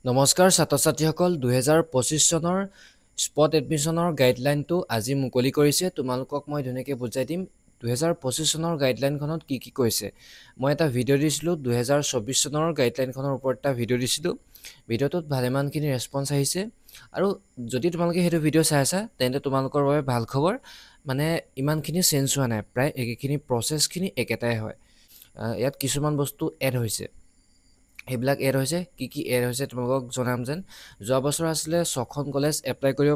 নমস্কাৰ ছাত্ৰ ছাত্ৰীসকল 2025 চনৰ স্পট এডমিশ্যনৰ গাইডলাইনটো আজি মুকলি কৰিছে তোমালোকক মই ধুনীয়াকৈ বুজাই দিম 2025 চনৰ গাইডলাইনখনত কি কৈছে মই এটা ভিডিঅ' দিছিলোঁ 2024 চনৰ গাইডলাইনখনৰ ওপৰত এটা ভিডিঅ' দিছিলোঁ ভিডিঅ'টোত ভালেমানখিনি ৰেছপন্স আহিছে আৰু যদি তোমালোকে সেইটো ভিডিঅ' চাই আছা তেন্তে তোমালোকৰ বাবে ভাল খবৰ মানে ইমানখিনি চেঞ্জ হোৱা নাই প্ৰায় একেখিনি প্ৰচেছখিনি একেটাই হয় ইয়াত কিছুমান বস্তু এড হৈছে এইবিলাক এড হৈছে কি এড হৈছে তোমালোকক জনাম যেন যোৱা বছৰ আছিলে 6খন কলেজ এপ্লাই কৰিব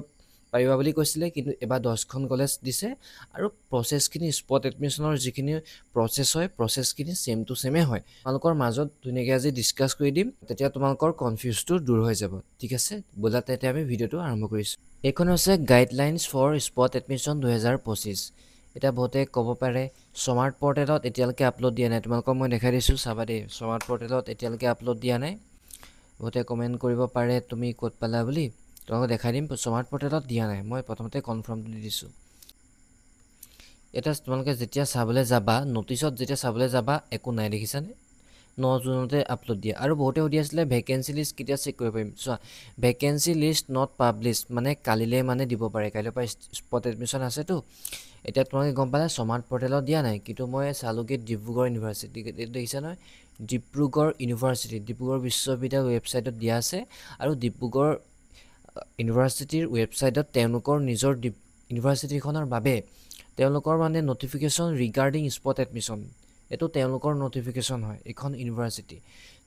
পাৰিবা বুলি কৈছিলে কিন্তু এবাৰ 10খন কলেজ দিছে আৰু প্ৰচেছখিনি স্পট এডমিশ্যনৰ যিখিনি প্ৰচেছ হয় প্ৰচেছখিনি সেম টু সেমে হয় তোমালোকৰ মাজত ধুনীয়াকৈ আজি ডিছকাছ কৰি দিম তেতিয়া তোমালোকৰ কনফিউজটো দূৰ হৈ যাব ঠিক আছে ব'লা তেতিয়া আমি ভিডিঅ'টো আৰম্ভ কৰিছোঁ এইখন হৈছে গাইডলাইনছ ফৰ স্পট এডমিশ্যন 2025 এটা বহুতে ক'ব পাৰে স্মাৰ্ট পৰ্টেলত এতিয়ালৈকে আপলোড দিয়া নাই তোমালোকক মই দেখাই দিছোঁ চাবা দেই স্মাৰ্ট পৰ্টেলত এতিয়ালৈকে আপলোড দিয়া নাই বহুতে কমেণ্ট কৰিব পাৰে তুমি ক'ত পালা বুলি তোমালোকক দেখাই দিম স্মাৰ্ট পৰ্টেলত দিয়া নাই মই প্ৰথমতে কনফাৰ্মটো দি দিছোঁ এটা তোমালোকে যেতিয়া চাবলৈ যাবা নটিছত যেতিয়া চাবলৈ যাবা একো নাই দেখিছানে 9 জুনতে আপলোড দিয়া আৰু বহুতে সুধি আছিলে ভেকেঞ্চি লিষ্ট কেতিয়া চেক কৰিব পাৰিম চোৱা ভেকেঞ্চি লিষ্ট নট পাব্লিছ মানে কালিলৈ মানে দিব পাৰে কাইলৈৰ পৰা স্পট এডমিশ্যন আছেতো এতিয়া তোমালোকে গম পালে স্মাৰ্ট পৰ্টেলত দিয়া নাই কিন্তু মই চালোগৈ ডিব্ৰুগড় ইউনিভাৰ্চিটি দেখিছা নহয় ডিব্ৰুগড় ইউনিভাৰ্চিটি ডিব্ৰুগড় বিশ্ববিদ্যালয় ৱেবছাইটত দিয়া আছে আৰু ডিব্ৰুগড় ইউনিভাৰ্চিটিৰ ৱেবছাইটত তেওঁলোকৰ নিজৰ ইউনিভাৰ্চিটিখনৰ বাবে তেওঁলোকৰ মানে নটিফিকেশ্যন ৰিগাৰ্ডিং স্পট এডমিশ্যন এইটো তেওঁলোকৰ নটিফিকেশ্যন হয় এখন ইউনিভাৰ্চিটি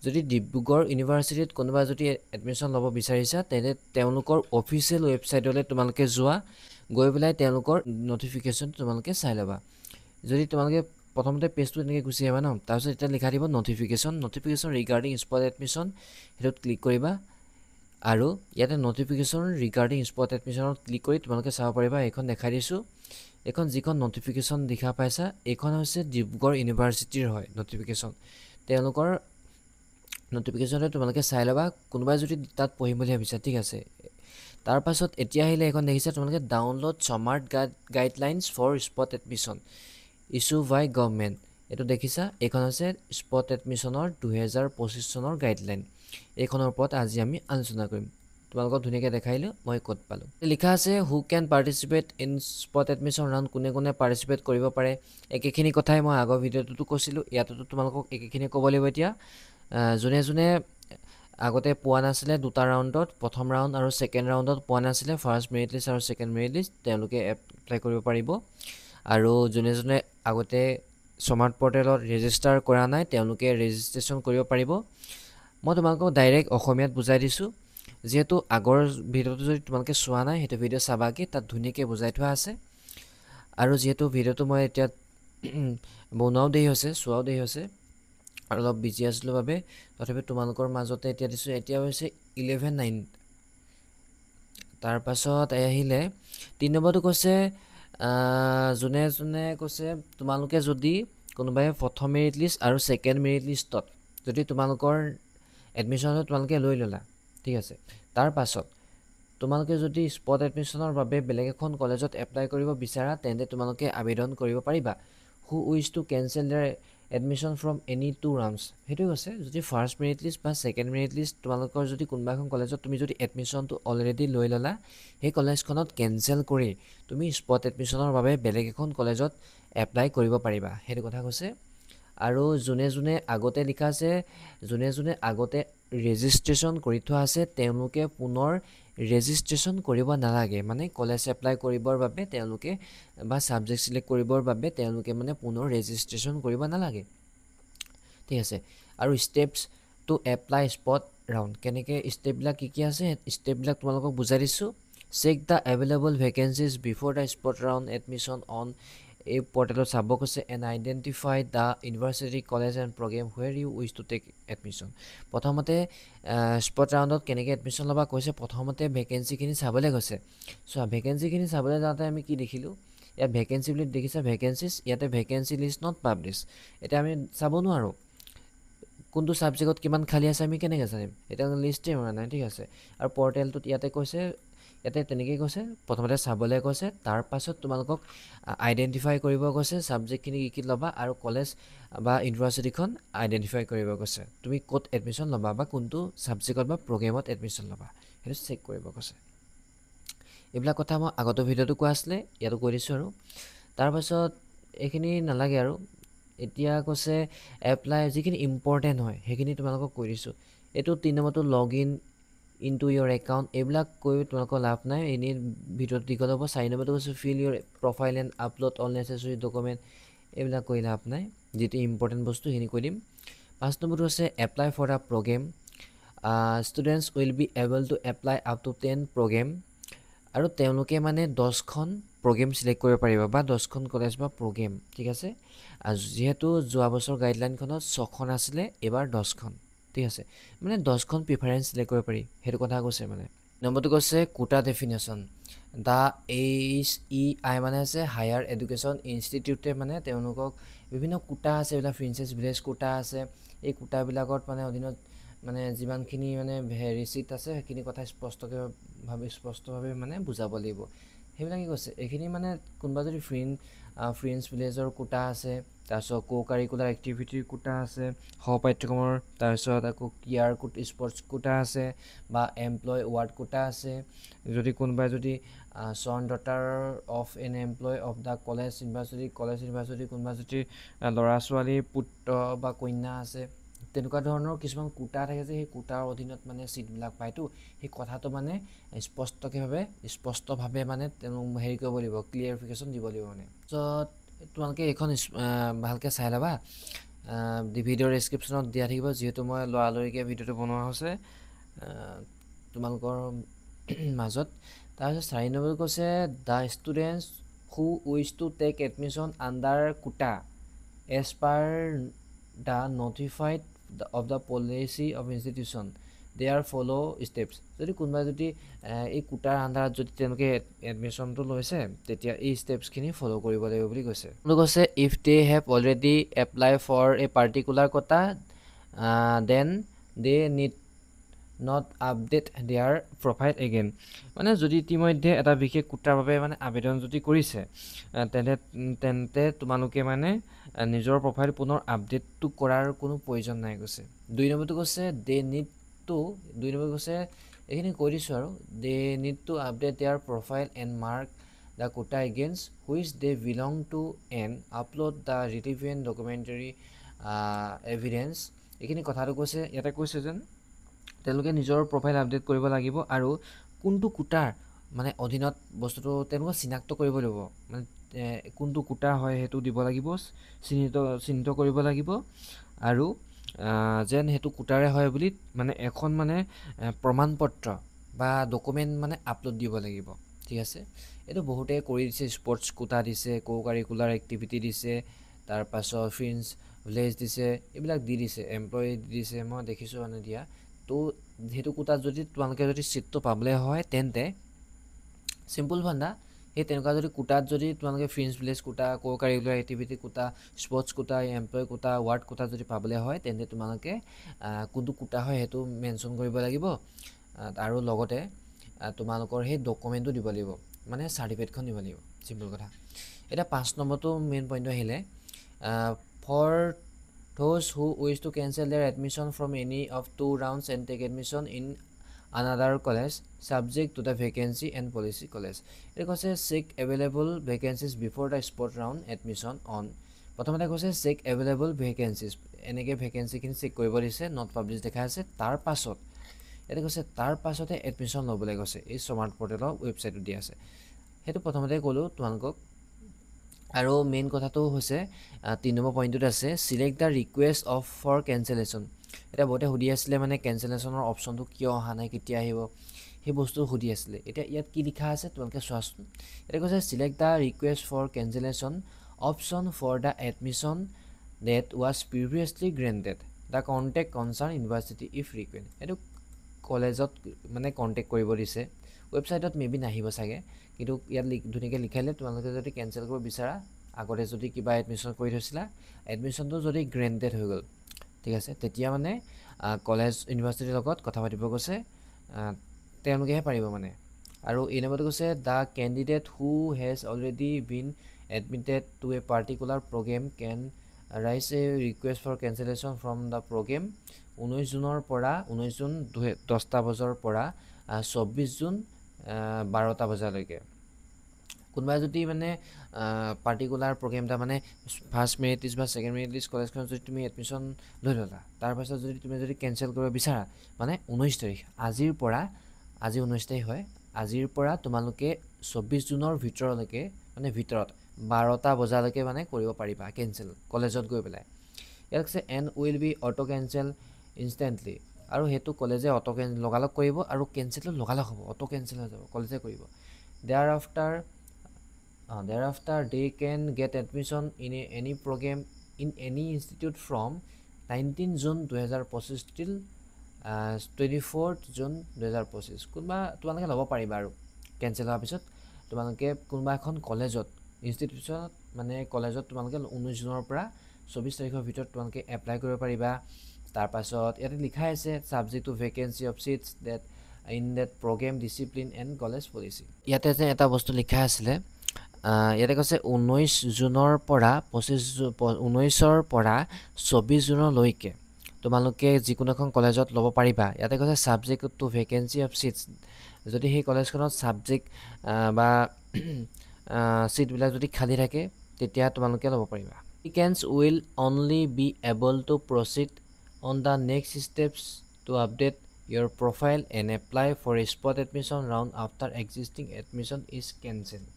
যদি ডিব্ৰুগড় ইউনিভাৰ্চিটিত কোনোবা যদি এডমিশ্যন ল'ব বিচাৰিছা তেন্তে তেওঁলোকৰ অফিচিয়েল ৱেবছাইটলৈ তোমালোকে যোৱা গৈ পেলাই তেওঁলোকৰ নটিফিকেশ্যন তোমালোকে চাই ল'বা যদি তোমালোকে প্ৰথমতে পেজটো এনেকৈ গুচি আহিবা ন তাৰপিছত এতিয়া লিখা দিব নটিফিকেশ্যন ৰিগাৰ্ডিং স্পট এডমিশ্যন সেইটোত ক্লিক কৰিবা আৰু ইয়াতে নটিফিকেশ্যন ৰিগাৰ্ডিং স্পট এডমিশ্যনত ক্লিক কৰি তোমালোকে চাব পাৰিবা এইখন দেখাই দিছোঁ এইখন যিখন নটিফিকেশ্যন দেখা পাইছা এইখন হৈছে ডিব্ৰুগড় ইউনিভাৰ্চিটিৰ হয় নটিফিকেশ্যন তেওঁলোকৰ নটিফিকেশ্যনটো তোমালোকে চাই ল'বা কোনোবাই যদি তাত পঢ়িম বুলি ভাবিছা ঠিক আছে তাৰপাছত এতিয়া আহিলে এইখন দেখিছা তোমালোকে download smart guidelines for spot admission issue by government এইটো দেখিছা এইখন হৈছে স্পট এডমিশ্যনৰ 2025 চনৰ গাইডলাইন এইখনৰ ওপৰত আজি আমি আলোচনা কৰিম তোমালোকক ধুনীয়াকৈ দেখাইলোঁ মই ক'ত পালোঁ লিখা আছে who can participate in spot admission round কোনে কোনে পাৰ্টিচিপেট কৰিব পাৰে একেখিনি কথাই মই আগৰ ভিডিঅ'টোতো কৈছিলোঁ ইয়াতো তোমালোকক একেখিনি ক'ব লাগিব এতিয়া যোনে যোনে আগতে পোৱা নাছিলে দুটা ৰাউণ্ডত প্ৰথম ৰাউণ্ড আৰু ছেকেণ্ড ৰাউণ্ডত পোৱা নাছিলে ফাৰ্ষ্ট মেৰিট লিষ্ট আৰু ছেকেণ্ড মেৰিট লিষ্ট তেওঁলোকে এপ্লাই কৰিব পাৰিব আৰু যোনে যোনে আগতে স্মাৰ্ট পৰ্টেলত ৰেজিষ্টাৰ কৰা নাই তেওঁলোকে ৰেজিষ্ট্ৰেশ্যন কৰিব পাৰিব মই তোমালোকক ডাইৰেক্ট অসমীয়াত বুজাই দিছোঁ যিহেতু আগৰ ভিডিঅ'টো যদি তোমালোকে চোৱা নাই সেইটো ভিডিঅ' চাবাগৈ তাত ধুনীয়াকৈ বুজাই থোৱা আছে আৰু যিহেতু ভিডিঅ'টো মই এতিয়া বনোৱাও দেৰি হৈছে চোৱাও দেৰি হৈছে আৰু অলপ বিজি আছিলোঁ বাবে তথাপি তোমালোকৰ মাজতে এতিয়া দিছোঁ এতিয়া হৈছে 11:09 তাৰপাছত আহিলে 3 নম্বৰটো কৈছে যোনে যোনে কৈছে তোমালোকে যদি কোনোবাই প্ৰথম মেৰিট লিষ্ট আৰু ছেকেণ্ড মেৰিট লিষ্টত যদি তোমালোকৰ এডমিশ্যনটো তোমালোকে লৈ ল'লা ঠিক আছে তাৰপাছত তোমালোকে যদি স্পট এডমিশ্যনৰ বাবে বেলেগ এখন কলেজত এপ্লাই কৰিব বিচাৰা তেন্তে তোমালোকে আবেদন কৰিব পাৰিবা who wish to cancel their admission from any two rounds সেইটো কৈছে যদি ফাৰ্ষ্ট মেৰিট লিষ্ট বা ছেকেণ্ড মেৰিট লিষ্ট তোমালোকৰ যদি কোনোবা এখন কলেজত তুমি যদি এডমিশ্যনটো অলৰেডি লৈ ল'লা সেই কলেজখনত কেঞ্চেল কৰি তুমি স্পট এডমিশ্যনৰ বাবে বেলেগ এখন কলেজত এপ্লাই কৰিব পাৰিবা সেইটো কথা কৈছে আৰু যোনে যোনে আগতে লিখা আছে যোনে যোনে আগতে ৰেজিষ্ট্ৰেশ্যন কৰি থোৱা আছে তেওঁলোকে পুনৰ ৰেজিষ্ট্ৰেশ্যন কৰিব নালাগে মানে কলেজ এপ্লাই কৰিবৰ বাবে তেওঁলোকে বা ছাবজেক্ট ছিলেক্ট কৰিবৰ বাবে তেওঁলোকে মানে পুনৰ ৰেজিষ্ট্ৰেশ্যন কৰিব নালাগে ঠিক আছে আৰু steps to apply spot round কেনেকৈ ষ্টেপবিলাক কি আছে ষ্টেপবিলাক তোমালোকক বুজাই দিছোঁ check the available vacancies before the spot round admission on এই পৰ্টেলত চাব কৈছে and identify the university college and programme where you wish to take admission প্ৰথমতে স্পট ৰাউণ্ডত কেনেকৈ এডমিশ্যন ল'বা কৈছে প্ৰথমতে ভেকেঞ্চিখিনি চাবলৈ কৈছে চোৱা ভেকেঞ্চিখিনি চাবলৈ যাওঁতে আমি কি দেখিলোঁ ইয়াত ভেকেঞ্চি বুলি দেখিছা ভেকেঞ্চিজ ইয়াতে ভেকেঞ্চি লিষ্ট নট পাব্লিছ এতিয়া আমি চাব নোৱাৰোঁ কোনটো ছাবজেক্টত কিমান খালী আছে আমি কেনেকৈ জানিম এতিয়া লিষ্টেই মৰা নাই ঠিক আছে আৰু পৰ্টেলটোত ইয়াতে কৈছে ইয়াতে তেনেকৈ কৈছে প্ৰথমতে চাবলৈ কৈছে, তাৰ পাছত তোমালোকক আইডেণ্টিফাই কৰিব কৈছে ছাবজেক্টখিনি কি কি ল'বা, আৰু কলেজ বা ইউনিভাৰ্চিটিখন আইডেণ্টিফাই কৰিব কৈছে তুমি ক'ত এডমিশ্যন ল'বা বা কোনটো ছাবজেক্টত বা প্ৰগ্ৰেমত এডমিশ্যন ল'বা সেইটো চেক কৰিব কৈছে। এইবিলাক কথা মই আগতে ভিডিঅ'টো কোৱা আছিলে, ইয়াতো কৈ দিছোঁ। আৰু তাৰপাছত এইখিনি নালাগে আৰু এতিয়া কৈছে এপ্লাই যিখিনি ইম্পৰ্টেণ্ট হয় সেইখিনি তোমালোকক কৈ দিছোঁ। এইটো 3 নম্বৰটো লগ ইনটু ইয়ৰ একাউণ্ট, এইবিলাক কৈ তোমালোকৰ লাভ নাই, এনেই ভিডিঅ'টো দীঘল হ'ব। 4 নম্বৰটো কৈছোঁ fill your profile and upload all necessary document, এইবিলাক কৈ লাভ নাই, যিটো ইম্পৰ্টেণ্ট বস্তু সেইখিনি কৈ দিম। 5 নম্বৰটো হৈছে apply for the programme, students will be able to apply up to 10 programme, আৰু তেওঁলোকে মানে 10খন প্ৰগ্ৰেম চিলেক্ট কৰিব পাৰিব বা 10খন কলেজ বা প্ৰগ্ৰেম, ঠিক আছে। যিহেতু যোৱা বছৰ গাইডলাইনখনত 6খন আছিলে, এইবাৰ 10খন, ঠিক আছে, মানে 10খন প্ৰিফাৰেঞ্চ চিলেক্ট কৰিব পাৰি, সেইটো কথা কৈছে। মানে নম্বৰটো কৈছে কোটা ডেফিনেশ্যন, দ্য HEI মানে আছে হায়াৰ এডুকেশ্যন ইনষ্টিটিউটে মানে তেওঁলোকক বিভিন্ন কোটা আছে, এইবিলাক প্ৰিন্সেছ ভিলেজ কোটা আছে, এই কোটাবিলাকত মানে অধীনত মানে যিমানখিনি মানে ৰিচিট আছে সেইখিনি কথা স্পষ্টভাৱে মানে বুজাব লাগিব, সেইবিলাকে কৈছে। এইখিনি মানে কোনোবা যদি ফ্ৰেণ্ডছ ভিলেজৰ কোটা আছে, তাৰপিছত কাৰিকুলাৰ এক্টিভিটিৰ কোটা আছে, সহপাঠ্যক্ৰমৰ, তাৰপিছত আকৌ ক্ৰীড়াৰ স্পৰ্টছ কোটা আছে, বা এমপ্লয় ৱাৰ্ড কোটা আছে, যদি কোনোবাই যদি son daughter of an employee of the college university কোনোবা যদি ল'ৰা ছোৱালীৰ পুত্ৰ বা কন্যা আছে, তেনেকুৱা ধৰণৰ কিছুমান কোটা থাকে যে সেই কোটাৰ অধীনত মানে ছিটবিলাক পায়তো, সেই কথাটো মানে স্পষ্টভাৱে মানে তেওঁ হেৰি কৰিব লাগিব, ক্লিয়াৰিফিকেশ্যন দিব লাগিব। মানে তাৰপিছত তোমালোকে এইখন ভালকৈ চাই ল'বা, ভিডিঅ'ৰ ডেছক্ৰিপশ্যনত দিয়া থাকিব, যিহেতু মই লৰালৰিকৈ ভিডিঅ'টো বনোৱা হৈছে তোমালোকৰ মাজত। তাৰপিছত 4 নম্বৰ কৈছে the students who wish to take admission under quota as per the notified of the policy of institution their follow' steps, যদি কোনোবাই যদি এই কোটাৰ আণ্ডাৰত যদি তেওঁলোকে এডমিশ্যনটো লৈছে, তেতিয়া এই ষ্টেপছখিনি ফ'ল' কৰিব লাগিব বুলি কৈছে। কৈছে if they have already apply for a particular quota then they need not update their profile again, মানে যদি ইতিমধ্যে এটা বিশেষ কোটাৰ বাবে মানে আবেদন যদি কৰিছে, তেন্তে তোমালোকে মানে নিজৰ প্ৰফাইল পুনৰ আপডেটটো কৰাৰ কোনো প্ৰয়োজন নাই কৈছে। 2 নম্বৰটো কৈছে দে নিড টু, 2 নম্বৰ কৈছে এইখিনি কৈ দিছোঁ আৰু, they need to update their profile and mark the quota against which they belong to and upload the relevant documentary evidence, এইখিনি কথাটো কৈছে। ইয়াতে কৈছে যেন তেওঁলোকে নিজৰ প্ৰফাইল আপডেট কৰিব লাগিব, আৰু কোনটো কোটাৰ মানে অধীনত বস্তুটো তেওঁলোকে চিনাক্ত কৰিব লাগিব, মানে কোনটো কোটা হয় সেইটো দিব লাগিব, চিহ্নিত কৰিব লাগিব, আৰু যেন সেইটো কোটাৰে হয় বুলি মানে এখন মানে প্ৰমাণপত্ৰ বা ডকুমেণ্ট মানে আপলোড দিব লাগিব, ঠিক আছে। এইটো বহুতে কৰি দিছে, স্পৰ্টছ কোটা দিছে, কাৰিকুলাৰ এক্টিভিটি দিছে, তাৰপাছত ফ্ৰেণ্ডছ ভিলেজ দিছে, এইবিলাক দি দিছে, এমপ্লয় দিছে, মই দেখিছোঁ মানে দিয়া। তো সেইটো কোটাত যদি তোমালোকে যদি ছিটটো পাবলৈ হয়, তেন্তে চিম্পুল ধান্দা, সেই তেনেকুৱা যদি কোটাত যদি তোমালোকে friends village quota, curricular activity quota, sports quota, employ quota, ward quota যদি পাবলৈ হয়, তেন্তে তোমালোকে কোনটো কোটা হয় সেইটো মেনশ্যন কৰিব লাগিব, আৰু লগতে তোমালোকৰ সেই ডকুমেণ্টটো দিব লাগিব, মানে চাৰ্টিফিকেটখন দিব লাগিব, চিম্পুল কথা। এতিয়া 5 নম্বৰটো মেইন পইণ্টটো আহিলে, for those who wish to cancel their admission from any of 2 rounds and take admission in another college subject to the vacancy and policy college, এটা কৈছে check available vacancies before the spot round admission on, প্ৰথমতে কৈছে check available vacancies, এনেকৈ ভেকেঞ্চিখিনি check কৰিব দিছে, not publish দেখা আছে। তাৰ পাছত এটা কৈছে তাৰ পাছতে এডমিশ্যন ল'বলৈ কৈছে, এই স্মাৰ্ট পৰ্টেলৰ ৱেবছাইটটো দিয়া আছে, সেইটো প্ৰথমতে ক'লোঁ তোমালোকক। আৰু মেইন কথাটো হৈছে 3 নম্বৰ পইণ্টটোত আছে select the request of for cancellation, এতিয়া বহুতে সুধি আছিলে মানে কেঞ্চেলেশ্যনৰ অপশ্যনটো কিয় অহা নাই, কেতিয়া আহিব, সেই বস্তু সুধি আছিলে। এতিয়া ইয়াত কি লিখা আছে তোমালোকে চোৱাচোন, এতিয়া কৈছে select the request for cancellation option for the admission date was previously granted the contact concern university if request, এইটো কলেজত মানে কণ্টেক্ট কৰিব দিছে, ৱেবছাইটত মেবি নাহিব চাগে, কিন্তু ইয়াত ধুনীয়াকৈ লিখালে তোমালোকে যদি কেঞ্চেল কৰিব বিচাৰা, আগতে যদি কিবা এডমিশ্যন কৰি থৈছিলা, এডমিশ্যনটো যদি গ্ৰেণ্টেড হৈ গ'ল, ঠিক আছে, তেতিয়া মানে কলেজ ইউনিভাৰ্চিটিৰ লগত কথা পাতিব কৈছে, তেওঁলোকেহে পাৰিব মানে আৰু এই নম্বৰটো কৈছে the candidate who has already been admitted to a particular programme can raise a request for cancellation from the programme 19 জুনৰ পৰা 19 জুন 10টা বজাৰ পৰা 24 জুন 12টা বজালৈকে কোনোবাই যদি মানে পাৰ্টিকুলাৰ প্ৰগ্ৰেম এটা মানে ফাৰ্ষ্ট মেৰিট লিষ্ট বা ছেকেণ্ড মেৰিট লিষ্ট কলেজখনত যদি তুমি এডমিশ্যন লৈ ল'লা তাৰপাছত যদি তুমি কেঞ্চেল কৰিব বিচাৰা মানে 19 তাৰিখ আজিৰ পৰা আজি 19 তাৰিখ হয় আজিৰ পৰা তোমালোকে 24 জুনৰ ভিতৰলৈকে মানে ভিতৰত 12টা বজালৈকে মানে কৰিব পাৰিবা কেঞ্চেল কলেজত গৈ পেলাই ইয়াত কৈছে and will be auto cancel instantly আৰু সেইটো কলেজে অটো লগালগ কৰিব আৰু কেঞ্চেল লগালগ হ'ব অটো কেঞ্চেল হৈ যাব কলেজে কৰিব thereafter they can get admission in any program in any institute from 19 June 2025 till 24 June 2025 কোনোবা তোমালোকে ল'ব পাৰিবা আৰু কেঞ্চেল হোৱাৰ পিছত তোমালোকে কোনোবা এখন কলেজত ইনষ্টিটিউচনত মানে কলেজত তোমালোকে 19 জুনৰ পৰা 24 তাৰিখৰ ভিতৰত তোমালোকে এপ্লাই কৰিব পাৰিবা তাৰপাছত ইয়াতে লিখা আছে subject to vacancy of seats that in that programme discipline and college policy ইয়াতে যে এটা বস্তু লিখা আছিলে ইয়াতে কৈছে 19 জুনৰ পৰা 19ৰ পৰা 24 জুনলৈকে তোমালোকে যিকোনো এখন কলেজত ল'ব পাৰিবা ইয়াতে কৈছে subject to vacancy of seats যদি সেই কলেজখনত সাবজেক্ট বা সিটবিলাক যদি খালি থাকে তেতিয়া তোমালোকে ল'ব পাৰিবা applicants will only be able to proceed on the next steps to update your profile and apply for a spot admission round after existing admission is cancelled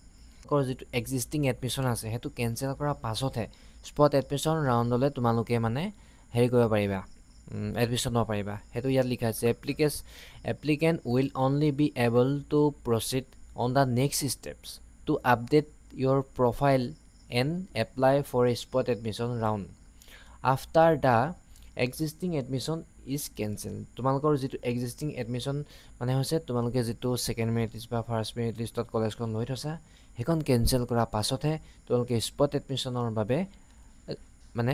যিটো এক্সিষ্টিং এডমিশ্যন আছে সেইটো কেঞ্চেল কৰাৰ পাছতহে স্পট এডমিশ্যন ৰাউণ্ডলৈ তোমালোকে মানে হেৰি কৰিব পাৰিবা এডমিশ্যন ল'ব পাৰিবা সেইটো ইয়াত লিখা আছে applicant will only be able to proceed on the next steps to update your profile and apply for a spot admission round after the existing admission is cancel তোমালোকৰ যিটো এক্সিষ্টিং এডমিশ্যন মানে হৈছে তোমালোকে যিটো ছেকেণ্ড মেৰিট লিষ্ট বা first merit লিষ্টত কলেজখন লৈ থৈছা সেইখন কেঞ্চেল কৰাৰ পাছতহে তোমালোকে স্পট এডমিশ্যনৰ বাবে মানে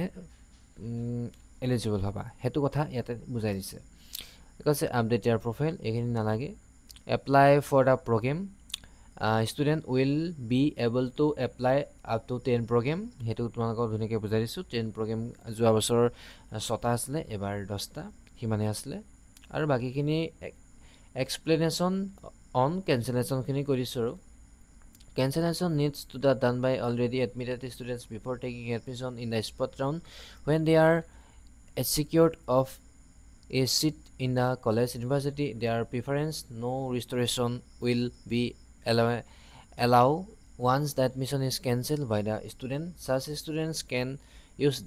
এলিজিবল হ'বা সেইটো কথা ইয়াতে বুজাই দিছে কৈছে আপডেট ইয়াৰ প্ৰফাইল এইখিনি নালাগে apply for the programme student will be able to apply up to 10 programme সেইটো তোমালোকক ধুনীয়াকৈ বুজাই দিছোঁ 10 প্ৰগ্ৰেম যোৱা বছৰ 6টা আছিলে এবাৰ 10টা সিমানে আছিলে আৰু বাকীখিনি এক্সপ্লেনেশ্যন অন কেঞ্চেলেশ্যনখিনি কৰিছোঁ আৰু cancellation needs to be done by already admitted students before taking admission in the spot round when they are secured of a seat in the college university their preference no restoration will be allow once the admission is cancelled by the student such students can use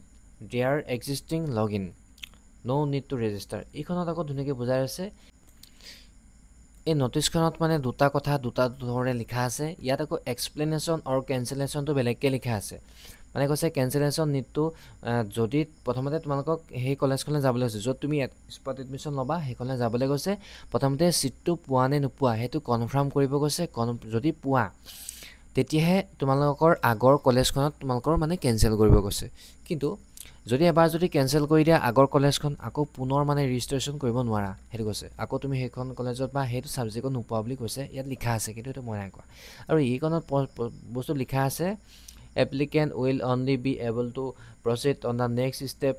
their existing login no need to register এইখনত আকৌ ধুনীয়াকৈ বুজাই আছে এই নোটিছখনত মানে দুটা কথা দুটা ধৰণে লিখা আছে ইয়াত আকৌ এক্সপ্লেনেশ্যন আৰু কেঞ্চেলেশ্যনটো বেলেগকৈ লিখা আছে মানে কৈছে কেঞ্চেলেশ্যন নিডটো যদি প্ৰথমতে তোমালোকক সেই কলেজখনলৈ যাবলৈ কৈছে য'ত তুমি স্পট এডমিশ্যন ল'বা সেইখনলৈ যাবলৈ কৈছে প্ৰথমতে ছিটটো পোৱা নে নোপোৱা সেইটো কনফাৰ্ম কৰিব কৈছে যদি পোৱা তেতিয়াহে তোমালোকৰ আগৰ কলেজখনত তোমালোকৰ মানে কেঞ্চেল কৰিব কৈছে কিন্তু যদি এবাৰ যদি কেঞ্চেল কৰি দিয়া আগৰ কলেজখন আকৌ পুনৰ মানে ৰেজিষ্ট্ৰেশ্যন কৰিব নোৱাৰা সেইটো কৈছে আকৌ তুমি সেইখন কলেজত বা সেইটো ছাবজেক্টত নোপোৱা বুলি কৈছে ইয়াত লিখা আছে কিন্তু এইটো মই নাই কোৱা আৰু এইখনত বস্তু লিখা আছে applicant will only be able to proceed on the next step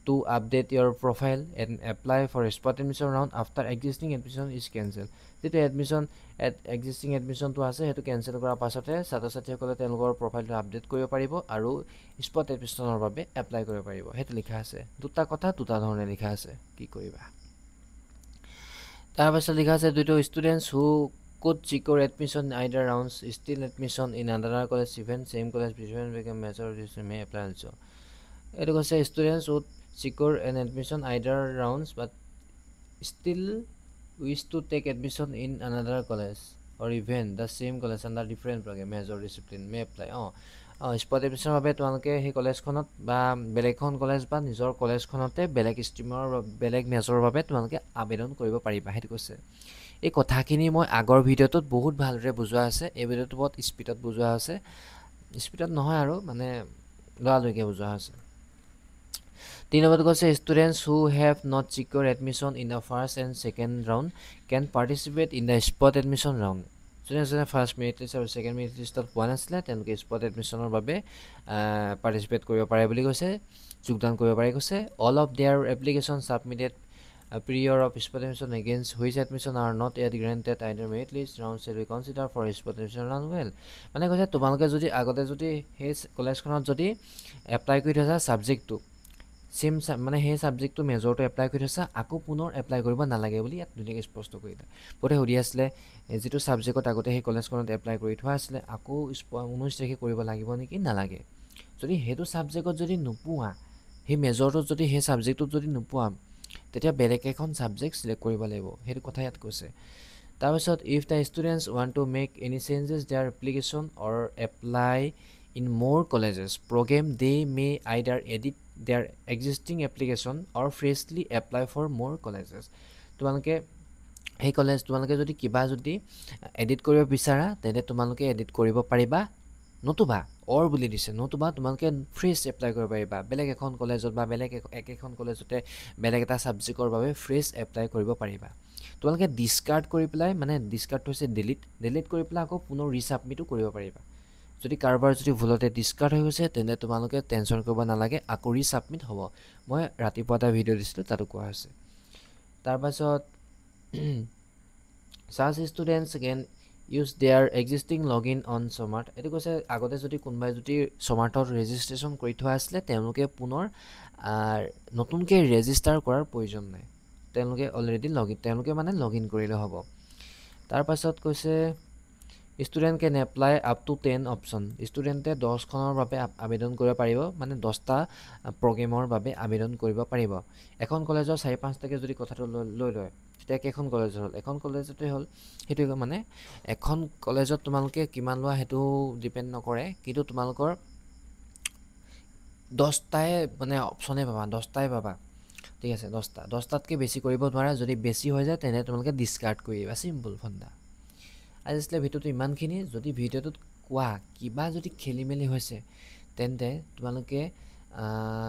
to update your profile and apply for spot admission round after existing admission is cancel যিটো এক্সিষ্টিং এডমিশ্যনটো আছে সেইটো কেঞ্চেল কৰাৰ পাছতে ছাত্ৰ ছাত্ৰীসকলে তেওঁলোকৰ প্ৰফাইলটো আপডেট কৰিব পাৰিব আৰু স্পট এডমিশ্যনৰ বাবে এপ্লাই কৰিব পাৰিব সেইটো লিখা আছে দুটা কথা দুটা ধৰণে লিখা আছে কি কৰিবা তাৰপাছত লিখা আছে দুটো students who could secure admission either rounds still admission in another college even same college between become major may apply also এইটো কৈছে students would secure an admission either rounds but still wish to take admission in another college or even the same college under different program major discipline may apply spot এডমিশ্যনৰ বাবে তোমালোকে সেই কলেজখনত বা বেলেগ এখন college বা নিজৰ কলেজখনতে বেলেগ ষ্ট্ৰীমৰ বেলেগ মেজৰৰ বাবে তোমালোকে আবেদন কৰিব পাৰিবা সেইটো কৈছে এই কথাখিনি মই আগৰ ভিডিঅ'টোত বহুত ভালদৰে বুজোৱা আছে এই ভিডিঅ'টো বহুত স্পীডত বুজোৱা আছে স্পীডত নহয় আৰু মানে লৰালৰিকৈ বুজোৱা আছে 3 নম্বৰটো কৈছে students who have not secure admission in the first and second round can participate in the spot admission round. যোনে ফাৰ্ষ্ট মেৰিট লিষ্ট আৰু ছেকেণ্ড মেৰিট লিষ্টত পোৱা নাছিলে তেওঁলোকে স্পট এডমিশ্যনৰ বাবে পাৰ্টিচিপেট কৰিব পাৰে বুলি কৈছে, যোগদান কৰিব পাৰে কৈছে। All of there application submitted prior of spot admission against which admission are not yet granted either merit list round shall be considered for spot admission round well। মানে কৈছে তোমালোকে যদি আগতে যদি সেই কলেজখনত যদি এপ্লাই কৰি থৈছা ছাবজেক্টটো সেম মানে সেই ছাবজেক্টটো মেজৰটো এপ্লাই কৰি থৈছা আকৌ পুনৰ এপ্লাই কৰিব নালাগে বুলি ইয়াত ধুনীয়াকৈ স্পষ্ট কৰিলে। বহুতে সুধি আছিলে যিটো ছাবজেক্টত আগতে সেই কলেজখনত এপ্লাই কৰি থোৱা আছিলে আকৌ 19 তাৰিখে কৰিব লাগিব নেকি, নালাগে। যদি সেইটো ছাবজেক্টত যদি নোপোৱা সেই মেজৰটোত যদি সেই ছাবজেক্টটোত যদি নোপোৱা তেতিয়া বেলেগ এখন ছাবজেক্ট চিলেক্ট কৰিব লাগিব, সেইটো কথা ইয়াত কৈছে। তাৰপিছত if the students want to make any changes their application or apply in more colleges programme they may either edit their existing application or freshly apply for more colleges. তোমালোকে যদি কিবা যদি এডিট কৰিব বিচাৰা তেন্তে তোমালোকে এডিট কৰিব পাৰিবা, নতুবা অৰ বুলি দিছে, নতুবা তোমালোকে ফ্ৰেছ এপ্লাই কৰিব পাৰিবা বেলেগ এখন কলেজত বা বেলেগ একেখন কলেজতে বেলেগ এটা ছাবজেক্টৰ বাবে ফ্ৰেছ এপ্লাই কৰিব পাৰিবা। তোমালোকে ডিছকাৰ্ড কৰি পেলাই মানে ডিছকাৰ্ড হৈছে ডিলিট কৰি পেলাই আকৌ পুনৰ ৰিছাবমিটো কৰিব পাৰিবা। যদি কাৰোবাৰ যদি ভুলতে ডিছকাৰ্ড হৈ গৈছে তেন্তে তোমালোকে টেনশ্যন কৰিব নালাগে, আকৌ ৰিছাবমিট হ'ব। মই ৰাতিপুৱা এটা ভিডিঅ' দিছিলোঁ তাতো কোৱা হৈছে। তাৰপাছত such students can use their existing login on Smart। এইটো কৈছে আগতে যদি কোনোবাই যদি স্মাৰ্টত ৰেজিষ্ট্ৰেশ্যন কৰি থোৱা আছিলে তেওঁলোকে পুনৰ নতুনকৈ ৰেজিষ্টাৰ কৰাৰ প্ৰয়োজন নাই, তেওঁলোকে অলৰেডি তেওঁলোকে মানে লগ ইন কৰিলে হ'ব। তাৰপাছত কৈছে student can apply up to 10 option. ষ্টুডেণ্টে 10খনৰ বাবে আবেদন কৰিব পাৰিব, মানে 10টা প্ৰগ্ৰেমৰ বাবে আবেদন কৰিব পাৰিব। এখন কলেজৰ 4-5টাকৈ যদি কথাটো লৈ লয় তেতিয়া কেইখন কলেজ হ'ল, এখন কলেজতে হ'ল। সেইটোৱে মানে এখন কলেজত তোমালোকে কিমান লোৱা সেইটো ডিপেণ্ড নকৰে, কিন্তু তোমালোকৰ 10টাই মানে অপশ্যনে পাবা, 10টাই পাবা, ঠিক আছে। 10টাতকৈ বেছি কৰিব নোৱাৰা, যদি বেছি হৈ যায় তেনে তোমালোকে ডিছকাৰ্ড কৰি দিবা, চিম্পল ফন্দা। আজি আছিলে ভিডিঅ'টো ইমানখিনি। যদি ভিডিঅ'টোত কোৱা কিবা যদি খেলি মেলি হৈছে তেন্তে তোমালোকে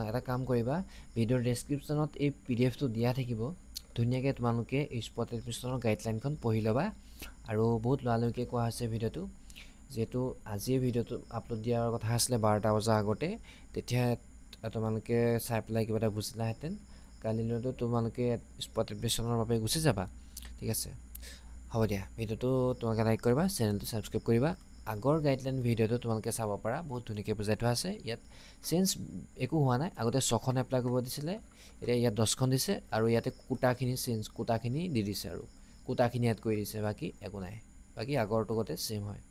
এটা কাম কৰিবা, ভিডিঅ'ৰ ডেছক্ৰিপশ্যনত এই PDF টো দিয়া থাকিব, ধুনীয়াকৈ তোমালোকে এই স্পট এডমিশ্যনৰ গাইডলাইনখন পঢ়ি ল'বা। আৰু বহুত লৰালৰিকৈ কোৱা হৈছে ভিডিঅ'টো, যিহেতু আজিয়ে ভিডিঅ'টো আপলোড দিয়াৰ কথা আছিলে 12টা বজাৰ আগতে, তেতিয়া তোমালোকে চাই পেলাই কিবা এটা বুজিলাহেঁতেন। কালিলৈতো তোমালোকে স্পট এডমিশ্যনৰ বাবে গুচি যাবা, ঠিক আছে। হ'ব দিয়া, ভিডিঅ'টো তোমালোকে লাইক কৰিবা, চেনেলটো ছাবস্ক্ৰাইব কৰিবা। আগৰ গাইডলাইন ভিডিঅ'টো তোমালোকে চাব পাৰা, বহুত ধুনীয়াকৈ বুজাই থোৱা আছে। ইয়াত চেঞ্জ একো হোৱা নাই, আগতে 6খন এপ্লাই কৰিব দিছিলে, এতিয়া ইয়াত 10খন দিছে, আৰু ইয়াতে কোটাখিনি দি দিছে, আৰু কোটাখিনি এড কৰি দিছে, বাকী একো নাই, বাকী আগৰটো গতে ছেম হয়।